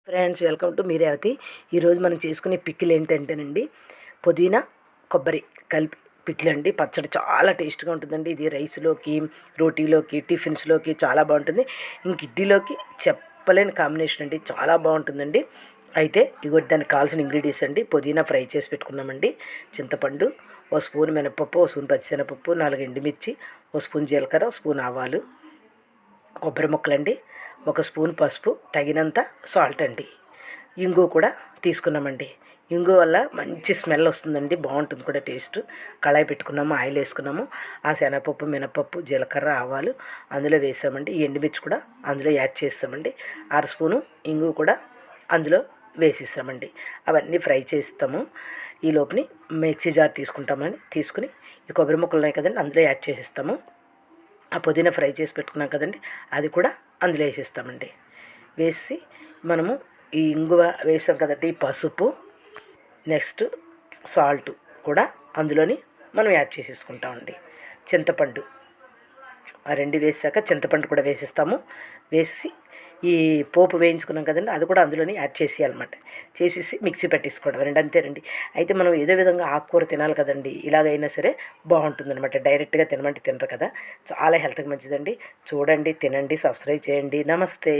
Friends, welcome to me Revathi. ఈరోజు మనం చేసుకునే పిక్కిల్ ఏంటంటేనండి, పుదీనా కొబ్బరి కలిపి పిక్కిల్ అండి. పచ్చడి చాలా టేస్ట్గా ఉంటుందండి. ఇది రైస్లోకి, రోటీలోకి, టిఫిన్స్లోకి చాలా బాగుంటుంది. ఇంక ఇడ్లీలోకి చెప్పలేని కాంబినేషన్ అండి, చాలా బాగుంటుందండి. అయితే ఇగో దానికి కావాల్సిన ఇంగ్రీడియంట్స్ అండి: పుదీనా ఫ్రై చేసి పెట్టుకున్నామండి, చింతపండు, ఓ స్పూన్ మినపప్పు, ఓ స్పూన్ పచ్చిశనగపప్పు, 4 ఎండుమిర్చి, ఓ స్పూన్ జీలకర్ర, ఓ స్పూన్ ఆవాలు, కొబ్బరి ముక్కలండి, ఒక స్పూన్ పసుపు, తగినంత సాల్ట్ అండి. ఇంగు కూడా తీసుకున్నామండి. ఇంగు వల్ల మంచి స్మెల్ వస్తుందండి, బాగుంటుంది కూడా టేస్ట్. కళాయి పెట్టుకున్నాము, ఆయిల్ వేసుకున్నాము, ఆ శనగపప్పు, మినపప్పు, జీలకర్ర, ఆవాలు అందులో వేసామండి. ఈ ఎండుమిర్చి కూడా అందులో యాడ్ చేస్తామండి. 6 స్పూను ఇంగు కూడా అందులో వేసేసామండి. అవన్నీ ఫ్రై చేస్తాము. ఈ లోపుని మిక్సీ జార్ తీసుకుని ఈ కొబ్బరి ముక్కలు ఉన్నాయి కదండి, అందులో యాడ్ చేసేస్తాము. ఆ పుదీనా ఫ్రై చేసి పెట్టుకున్నాం కదండి, అది కూడా అందులో వేసేస్తామండి. వేసి మనము ఈ ఇంగువ వేసాం కదండి, పసుపు, నెక్స్ట్ సాల్ట్ కూడా అందులోని మనం యాడ్ చేసేసుకుంటామండి. చింతపండు ఆ రెండు వేసాక చింతపండు కూడా వేసేస్తాము. వేసి ఈ పోపు వేయించుకున్నాం కదండి, అది కూడా అందులోని యాడ్ చేసేయాలన్నమాట. చేసేసి మిక్సీ పెట్టేసుకోవడం రెండు, అంతేనండి. అయితే మనం ఏదో విధంగా ఆకుకూర తినాలి కదండి, ఇలాగైనా సరే బాగుంటుందన్నమాట. డైరెక్ట్గా తినమంటే తినరు కదా, చాలా హెల్త్కి మంచిదండి. చూడండి, తినండి, సబ్స్క్రైబ్ చేయండి. నమస్తే.